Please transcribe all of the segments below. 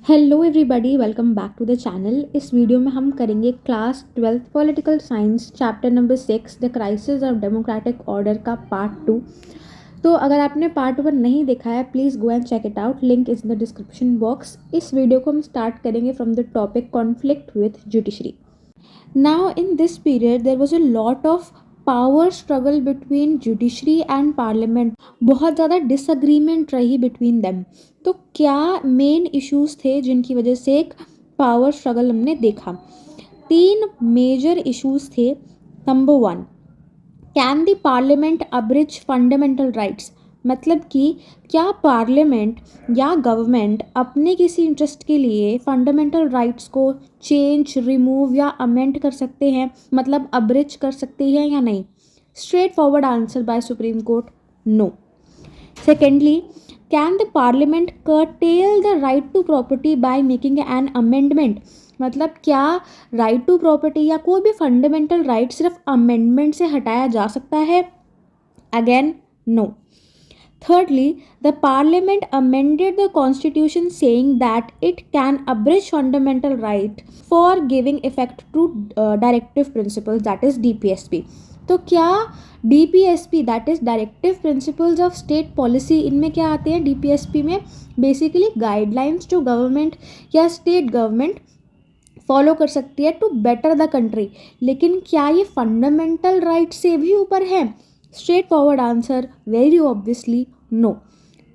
Hello everybody, welcome back to the channel. इस वीडियो में हम करेंगे class 12th political science chapter number 6 the crisis of democratic order का पार्ट 2। तो अगर आपने पार्ट 1 नहीं देखा है, please go and check it out, link is in the description box. इस वीडियो को हम स्टार्ट करेंगे from the topic conflict with judiciary. Now, in this period, there was a lot of power struggle between judiciary and parliament. बहुत ज़्यादा disagreement रही between them. तो क्या मेन इश्यूज थे जिनकी वजह से एक पावर स्ट्रगल हमने देखा? 3 मेजर इश्यूज थे। Number 1, can the parliament abridge fundamental rights? मतलब कि क्या पार्लियामेंट या गवर्नमेंट अपने किसी इंटरेस्ट के लिए फंडामेंटल राइट्स को चेंज, रिमूव या अमेंड कर सकते हैं, मतलब अब्रिज कर सकते हैं या नहीं? Straightforward answer by Supreme Court, no. Secondly, can the parliament curtail the right to property by making an amendment? मतलब क्या राइट टू प्रॉपर्टी या कोई भी फंडामेंटल राइट सिर्फ अमेंडमेंट से हटाया जा सकता है? Again, no. Thirdly, the Parliament amended the Constitution saying that it can abridge fundamental right for giving effect to directive principles, that is DPSP. तो क्या DPSP, that is Directive Principles of State Policy, इनमें क्या आते हैं? DPSP में basically guidelines जो government या state government follow कर सकती है टू बेटर द कंट्री, लेकिन क्या ये फंडामेंटल राइट से भी ऊपर है? Straightforward answer, very obviously no.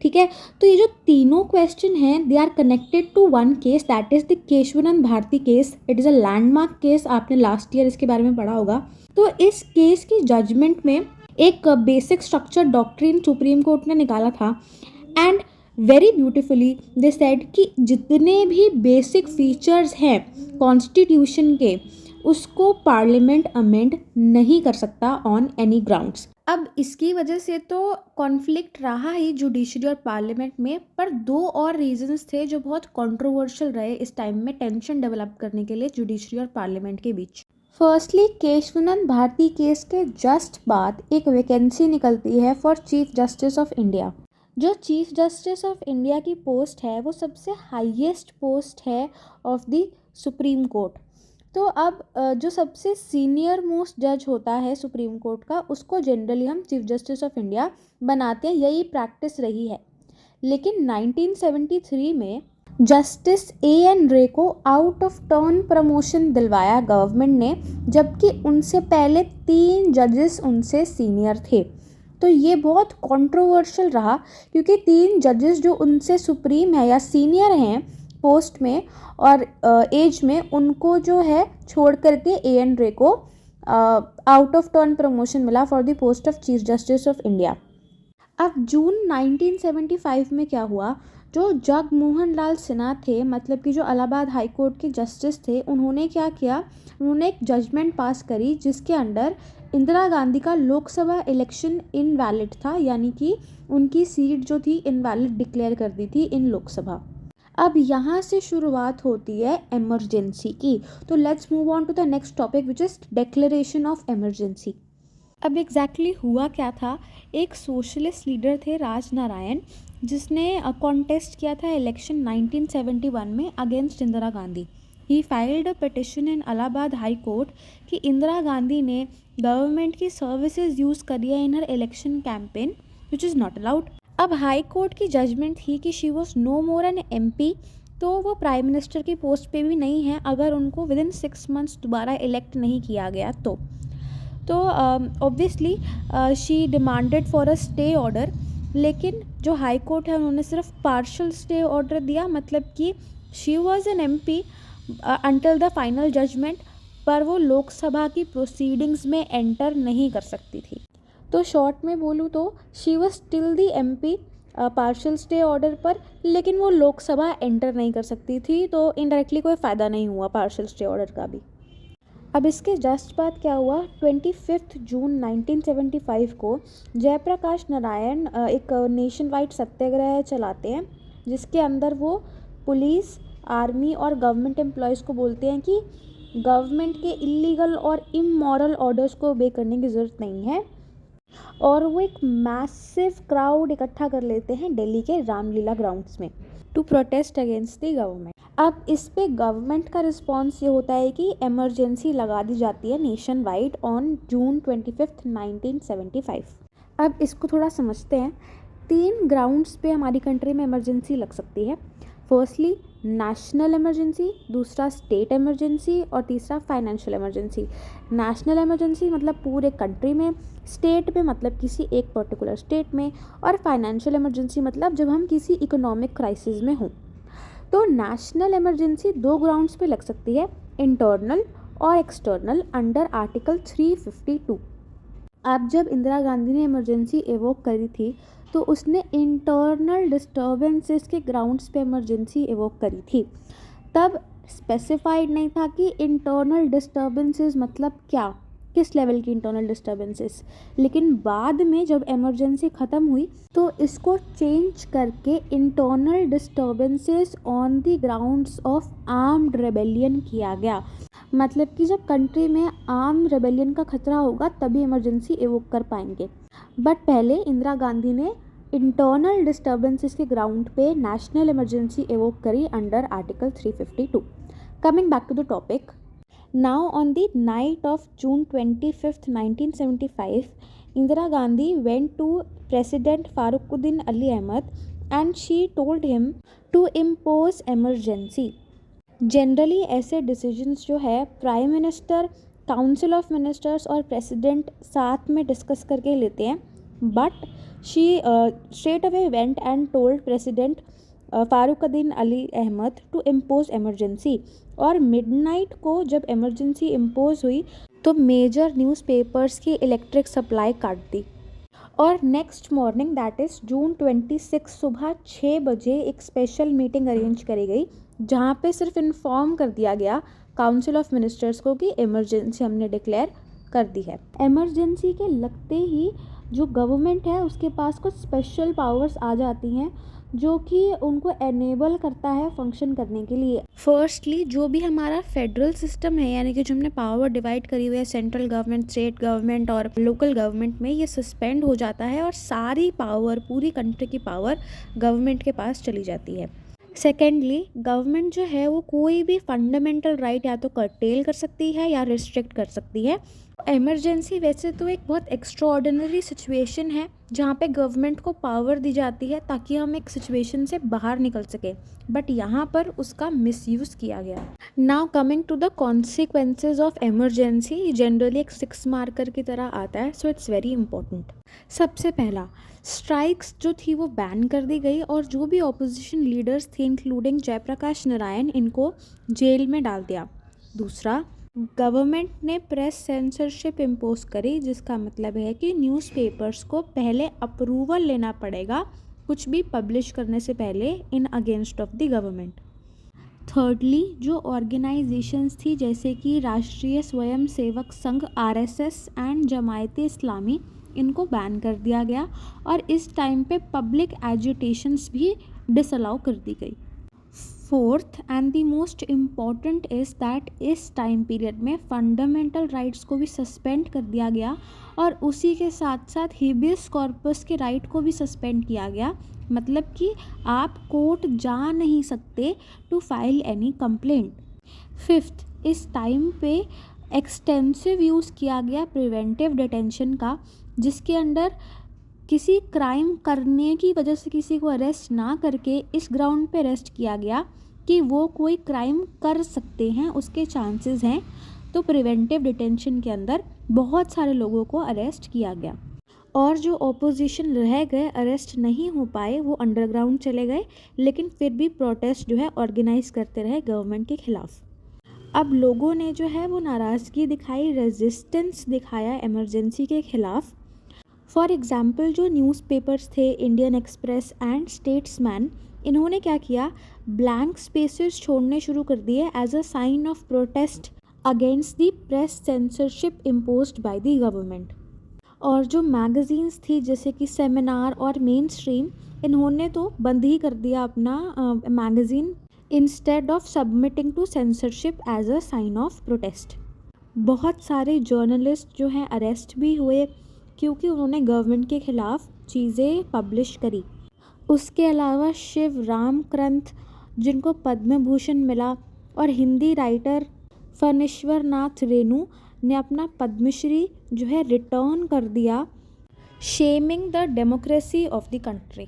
ठीक है, तो ये जो तीनों क्वेश्चन हैं, they are connected to one case, that is the Kesavananda Bharati case. It is a landmark case, आपने लास्ट ईयर इसके बारे में पढ़ा होगा। तो इस केस की जजमेंट में एक basic structure doctrine supreme court ने निकाला था, and very beautifully they said कि जितने भी बेसिक फीचर्स हैं कॉन्स्टिट्यूशन के, उसको पार्लियामेंट अमेंड नहीं कर सकता ऑन एनी ग्राउंड्स। अब इसकी वजह से तो कॉन्फ्लिक्ट रहा ही जुडिशरी और पार्लियामेंट में, पर 2 और रीजंस थे जो बहुत कंट्रोवर्शियल रहे इस टाइम में टेंशन डेवलप करने के लिए जुडिशरी और पार्लियामेंट के बीच। फर्स्टली, केशवानंद भारती केस के जस्ट बाद एक वैकेंसी निकलती है for chief justice of India. जो चीफ जस्टिस ऑफ इंडिया की पोस्ट है वो सबसे हाईएस्ट पोस्ट है ऑफ द सुप्रीम कोर्ट। तो अब जो सबसे सीनियर मोस्ट जज होता है सुप्रीम कोर्ट का, उसको जनरली हम चीफ जस्टिस ऑफ इंडिया बनाते हैं, यही प्रैक्टिस रही है। लेकिन 1973 में जस्टिस एन रे को आउट ऑफ टर्न प्रमोशन दिलवाया गवर्नमेंट ने, जबकि उनसे पहले 3 जजेस उनसे सीनियर थे। तो ये बहुत कंट्रोवर्शियल रहा, क्योंकि 3 जजेस जो उनसे सुप्रीम है या सीनियर हैं पोस्ट में और एज में, उनको जो है छोड़ करके एन रे को आउट ऑफ टर्न प्रमोशन मिला for the post of chief justice of India. अब जून 1975 में क्या हुआ, जो जगमोहन लाल सिन्हा थे, मतलब कि जो इलाहाबाद हाई कोर्ट के जस्टिस थे, उन्होंने क्या किया, उन्होंने एक जजमेंट पास करी जिसके अंडर इंदिरा गांधी का लोकसभा इलेक्शन इनवैलिड था, यानी कि उनकी सीट जो थी इनवैलिड डिक्लेयर कर दी थी इन लोकसभा। अब यहाँ से शुरुआत होती है इमरजेंसी की। तो let's move on to the next topic which is declaration of emergency. अब एग्जैक्टली हुआ क्या था, एक सोशलिस्ट लीडर थे राज नारायण, जिसने कॉन्टेस्ट किया था इलेक्शन 1971 में against Indira Gandhi. He filed a petition in Allahabad high court कि इंदिरा गांधी ने गवर्नमेंट की सर्विसेज यूज़ करी है in her election campaign, which is not allowed. अब हाई कोर्ट की जजमेंट थी कि she was no more an MP, तो वो प्राइम मिनिस्टर की पोस्ट पे भी नहीं है अगर उनको विद इन 6 मंथ्स दोबारा इलेक्ट नहीं किया गया तो obviously she demanded for a stay order. लेकिन जो हाई कोर्ट है उन्होंने सिर्फ पार्शल स्टे ऑर्डर दिया, मतलब कि she was an MP until the final judgement, पर वो लोकसभा की प्रोसीडिंग्स में एंटर नहीं कर सकती थी। तो शॉर्ट में बोलूँ तो she was still the MP partial stay order पर, लेकिन वो लोकसभा एंटर नहीं कर सकती थी, तो इनडायरेक्टली कोई फ़ायदा नहीं हुआ पार्शल स्टे ऑर्डर का भी। अब इसके जस्ट बाद क्या हुआ, 25 जून 1975 को जयप्रकाश नारायण एक नेशन वाइड सत्याग्रह चलाते हैं, जिसके अंदर वो पुलिस, आर्मी और गवर्नमेंट एम्प्लॉयज़ को बोलते हैं कि गवर्नमेंट के इलीगल और इमोरल ऑर्डर्स को ओबे करने की ज़रूरत नहीं है, और वो एक मैसिव क्राउड इकट्ठा कर लेते हैं दिल्ली के रामलीला ग्राउंड्स में to protest against the government. अब इस पे गवर्नमेंट का रिस्पॉन्स ये होता है कि इमरजेंसी लगा दी जाती है नेशन वाइड ऑन जून 25, 1975। अब इसको थोड़ा समझते हैं। 3 ग्राउंड्स पे हमारी कंट्री में इमरजेंसी लग सकती है। फर्स्टली नेशनल इमरजेंसी, दूसरा स्टेट इमरजेंसी और तीसरा फाइनेंशियल इमरजेंसी। नेशनल इमरजेंसी मतलब पूरे कंट्री में, स्टेट में मतलब किसी एक पर्टिकुलर स्टेट में, और फाइनेंशियल इमरजेंसी मतलब जब हम किसी इकोनॉमिक क्राइसिस में हों। तो नेशनल इमरजेंसी 2 ग्राउंड्स पे लग सकती है, इंटरनल और एक्सटर्नल, अंडर आर्टिकल 352। अब जब इंदिरा गांधी ने इमरजेंसी एवोक करी थी तो उसने इंटरनल डिस्टर्बेंसेस के ग्राउंड्स पे इमरजेंसी एवोक करी थी। तब स्पेसिफाइड नहीं था कि इंटरनल डिस्टर्बेंसेस मतलब क्या, किस लेवल की इंटरनल डिस्टर्बेंसेस। लेकिन बाद में जब इमरजेंसी ख़त्म हुई तो इसको चेंज करके internal disturbances on the grounds of armed rebellion किया गया। मतलब कि जब कंट्री में आर्म रेबेलियन का खतरा होगा तभी इमरजेंसी एवोक कर पाएंगे। बट पहले इंदिरा गांधी ने इंटरनल डिस्टर्बेंसेस के ग्राउंड पे नेशनल इमरजेंसी एवोक करी under article 352। Coming back to the topic, now on the night of June 25, 1975, Indira Gandhi went to President Farooquddin Ali Ahmed and she told him to impose emergency. Generally ऐसे decisions जो है prime minister, council of ministers और president साथ में discuss करके लेते हैं। But she straight away went and told president Fakhruddin Ali Ahmed to impose emergency. और मिडनाइट को जब एमरजेंसी इम्पोज हुई तो मेजर न्यूज़पेपर्स की इलेक्ट्रिक सप्लाई काट दी। और next morning that is June 26 सुबह 6 बजे एक स्पेशल मीटिंग अरेंज करी गई जहाँ पे सिर्फ इन्फॉर्म कर दिया गया काउंसिल ऑफ मिनिस्टर्स को कि इमरजेंसी हमने डिक्लेयर कर दी है। इमरजेंसी के लगते ही जो गवर्नमेंट है उसके पास कुछ स्पेशल पावर्स आ जाती हैं जो कि उनको एनेबल करता है फंक्शन करने के लिए। फर्स्टली जो भी हमारा फेडरल सिस्टम है, यानी कि जो हमने पावर डिवाइड करी हुई है सेंट्रल गवर्नमेंट, स्टेट गवर्नमेंट और लोकल गवर्नमेंट में, ये सस्पेंड हो जाता है और सारी पावर, पूरी कंट्री की पावर गवर्नमेंट के पास चली जाती है। सेकेंडली गवर्नमेंट जो है वो कोई भी फंडामेंटल राइट या तो कर्टेल कर सकती है या रिस्ट्रिक्ट कर सकती है। इमरजेंसी वैसे तो एक बहुत एक्स्ट्राऑर्डिनरी सिचुएशन है जहाँ पे गवर्नमेंट को पावर दी जाती है ताकि हम एक सिचुएशन से बाहर निकल सके, बट यहाँ पर उसका मिसयूज़ किया गया। Now coming to the consequences of emergency, generally एक 6 मार्कर की तरह आता है, सो इट्स वेरी इंपॉर्टेंट। सबसे पहला, स्ट्राइक्स जो थी वो बैन कर दी गई और जो भी ऑपोजिशन लीडर्स थे इंक्लूडिंग जयप्रकाश नारायण, इनको जेल में डाल दिया। दूसरा, गवर्नमेंट ने प्रेस सेंसरशिप इम्पोज करी, जिसका मतलब है कि न्यूज़पेपर्स को पहले अप्रूवल लेना पड़ेगा कुछ भी पब्लिश करने से पहले in against of the government. Thirdly, जो ऑर्गेनाइजेशंस थी जैसे कि राष्ट्रीय स्वयं सेवक संघ RSS एंड जमायत इस्लामी, इनको बैन कर दिया गया और इस टाइम पे पब्लिक एजिटेशंस भी डिसअलाउ कर दी गई। Fourth and the most important is that इस टाइम पीरियड में फंडामेंटल राइट्स को भी सस्पेंड कर दिया गया और उसी के साथ साथ हेबियस कॉर्पस के राइट को भी सस्पेंड किया गया। मतलब कि आप कोर्ट जा नहीं सकते to file any complaint. Fifth, इस टाइम पे एक्सटेंसिव यूज़ किया गया प्रिवेंटिव डिटेंशन का, जिसके अंडर किसी क्राइम करने की वजह से किसी को अरेस्ट ना करके इस ग्राउंड पे अरेस्ट किया गया कि वो कोई क्राइम कर सकते हैं, उसके चांसेस हैं। तो प्रिवेंटिव डिटेंशन के अंदर बहुत सारे लोगों को अरेस्ट किया गया और जो ऑपोजिशन रह गए, अरेस्ट नहीं हो पाए, वो अंडरग्राउंड चले गए, लेकिन फिर भी प्रोटेस्ट जो है ऑर्गेनाइज करते रहे गवर्नमेंट के खिलाफ। अब लोगों ने जो है वो नाराज़गी दिखाई, रेजिस्टेंस दिखाया इमरजेंसी के खिलाफ। फॉर एग्ज़ाम्पल जो न्यूज़पेपर्स थे इंडियन एक्सप्रेस एंड स्टेट्समैन, इन्होंने क्या किया, ब्लैंक स्पेसेस छोड़ने शुरू कर दिए as a sign of protest against the press censorship imposed by the government. और जो मैगज़ीन्स थी जैसे कि सेमिनार और मेन स्ट्रीम, इन्होंने तो बंद ही कर दिया अपना magazine instead of submitting to censorship as a sign of protest. बहुत सारे जर्नलिस्ट जो हैं अरेस्ट भी हुए क्योंकि उन्होंने गवर्नमेंट के ख़िलाफ़ चीज़ें पब्लिश करी। उसके अलावा शिव राम क्रंथ जिनको पद्म भूषण मिला, और हिंदी राइटर फणीश्वर नाथ रेणु ने अपना पद्मश्री जो है रिटर्न कर दिया, shaming the democracy of the country.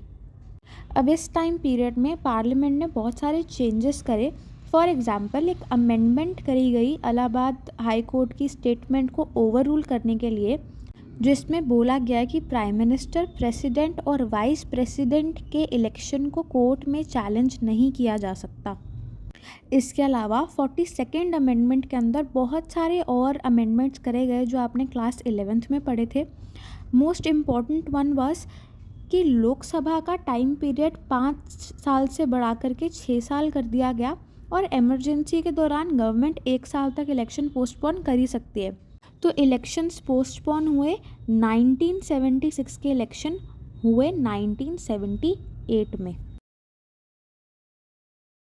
अब इस टाइम पीरियड में पार्लियामेंट ने बहुत सारे चेंजेस करे। फॉर एग्जांपल, एक अमेंडमेंट करी गई इलाहाबाद हाई कोर्ट की स्टेटमेंट को ओवर रूल करने के लिए, जिसमें बोला गया कि प्राइम मिनिस्टर, प्रेसिडेंट और वाइस प्रेसिडेंट के इलेक्शन को कोर्ट में चैलेंज नहीं किया जा सकता। इसके अलावा 42nd अमेंडमेंट के अंदर बहुत सारे और अमेंडमेंट्स करे गए जो आपने क्लास 11th में पढ़े थे। मोस्ट इम्पॉर्टेंट वन वाज कि लोकसभा का टाइम पीरियड 5 साल से बढ़ा करके 6 साल कर दिया गया, और इमरजेंसी के दौरान गवर्नमेंट 1 साल तक इलेक्शन पोस्टपोन कर ही सकती है। तो इलेक्शंस पोस्टपोन हुए, 1976 के इलेक्शन हुए 1978 में।